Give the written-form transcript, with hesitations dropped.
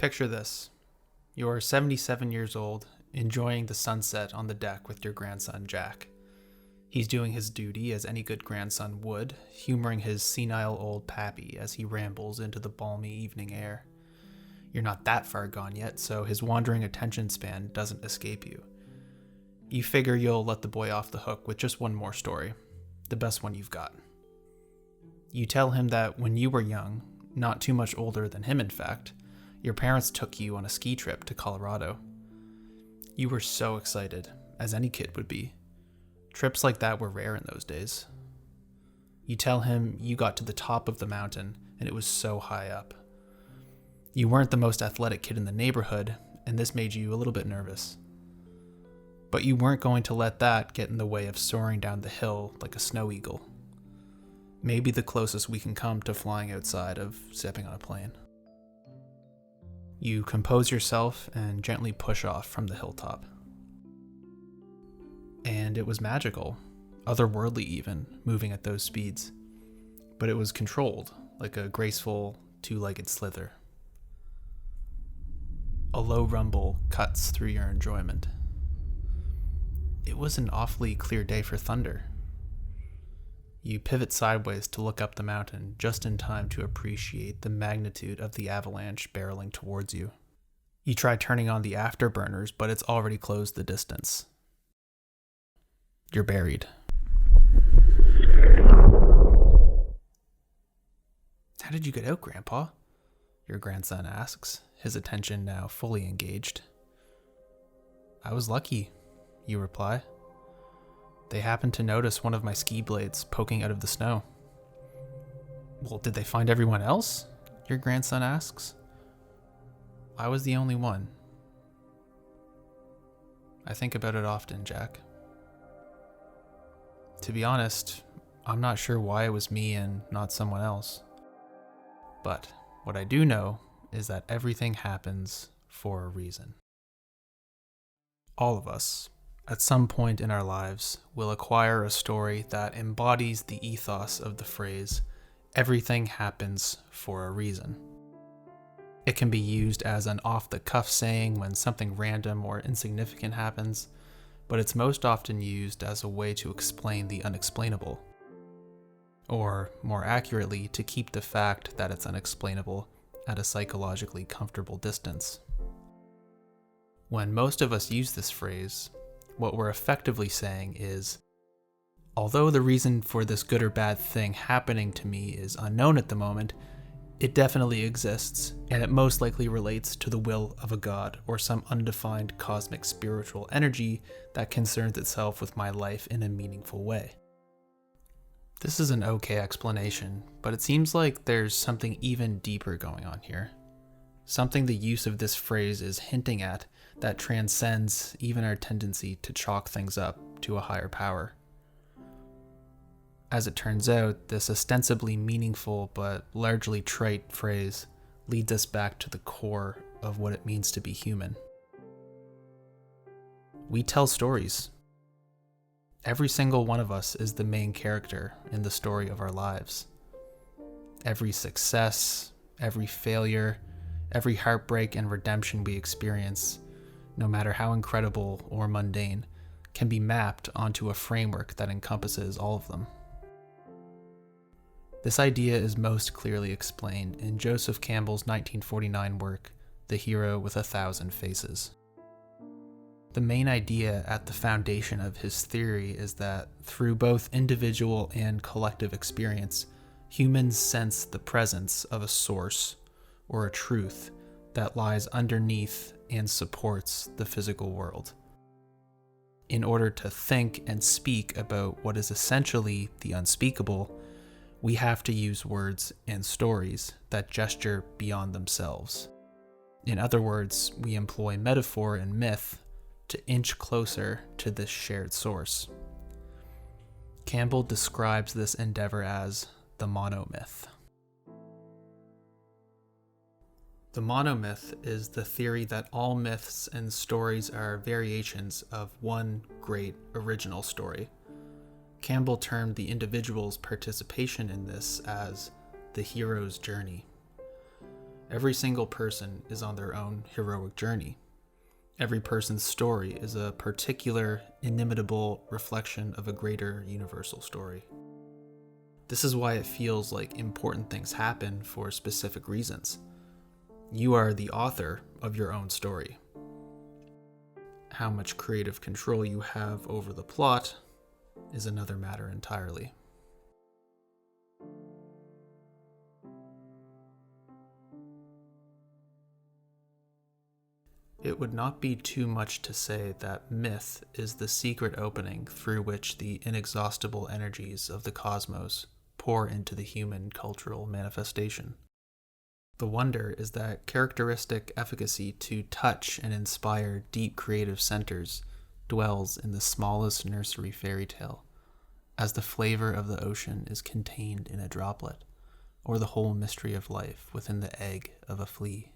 Picture this. You're 77 years old, enjoying the sunset on the deck with your grandson, Jack. He's doing his duty as any good grandson would, humoring his senile old pappy as he rambles into the balmy evening air. You're not that far gone yet, so his wandering attention span doesn't escape you. You figure you'll let the boy off the hook with just one more story, the best one you've got. You tell him that when you were young, not too much older than him in fact, your parents took you on a ski trip to Colorado. You were so excited, as any kid would be. Trips like that were rare in those days. You tell him you got to the top of the mountain and it was so high up. You weren't the most athletic kid in the neighborhood, and this made you a little bit nervous. But you weren't going to let that get in the way of soaring down the hill like a snow eagle. Maybe the closest we can come to flying outside of stepping on a plane. You compose yourself and gently push off from the hilltop. And it was magical, otherworldly even, moving at those speeds. But it was controlled, like a graceful, two-legged slither. A low rumble cuts through your enjoyment. It was an awfully clear day for thunder. You pivot sideways to look up the mountain just in time to appreciate the magnitude of the avalanche barreling towards you. You try turning on the afterburners, but it's already closed the distance. You're buried. How did you get out, Grandpa? Your grandson asks, his attention now fully engaged. I was lucky, you reply. They happened to notice one of my ski blades poking out of the snow. Well, did they find everyone else? Your grandson asks. I was the only one. I think about it often, Jack. To be honest, I'm not sure why it was me and not someone else. But what I do know is that everything happens for a reason. All of us, at some point in our lives, will acquire a story that embodies the ethos of the phrase, everything happens for a reason. It can be used as an off-the-cuff saying when something random or insignificant happens, but it's most often used as a way to explain the unexplainable. Or, more accurately, to keep the fact that it's unexplainable at a psychologically comfortable distance. When most of us use this phrase, what we're effectively saying is, although the reason for this good or bad thing happening to me is unknown at the moment, it definitely exists, and it most likely relates to the will of a god or some undefined cosmic spiritual energy that concerns itself with my life in a meaningful way. This is an okay explanation, but it seems like there's something even deeper going on here. Something the use of this phrase is hinting at that transcends even our tendency to chalk things up to a higher power. As it turns out, this ostensibly meaningful but largely trite phrase leads us back to the core of what it means to be human. We tell stories. Every single one of us is the main character in the story of our lives. Every success, every failure, every heartbreak and redemption we experience, no matter how incredible or mundane, can be mapped onto a framework that encompasses all of them. This idea is most clearly explained in Joseph Campbell's 1949 work, The Hero with 1,000 Faces. The main idea at the foundation of his theory is that through both individual and collective experience, humans sense the presence of a source or a truth that lies underneath and supports the physical world. In order to think and speak about what is essentially the unspeakable, we have to use words and stories that gesture beyond themselves. In other words, we employ metaphor and myth to inch closer to this shared source. Campbell describes this endeavor as the monomyth. The monomyth is the theory that all myths and stories are variations of one great original story. Campbell termed the individual's participation in this as the hero's journey. Every single person is on their own heroic journey. Every person's story is a particular, inimitable reflection of a greater universal story. This is why it feels like important things happen for specific reasons. You are the author of your own story. How much creative control you have over the plot is another matter entirely. It would not be too much to say that myth is the secret opening through which the inexhaustible energies of the cosmos pour into the human cultural manifestation. The wonder is that characteristic efficacy to touch and inspire deep creative centers dwells in the smallest nursery fairy tale, as the flavor of the ocean is contained in a droplet, or the whole mystery of life within the egg of a flea.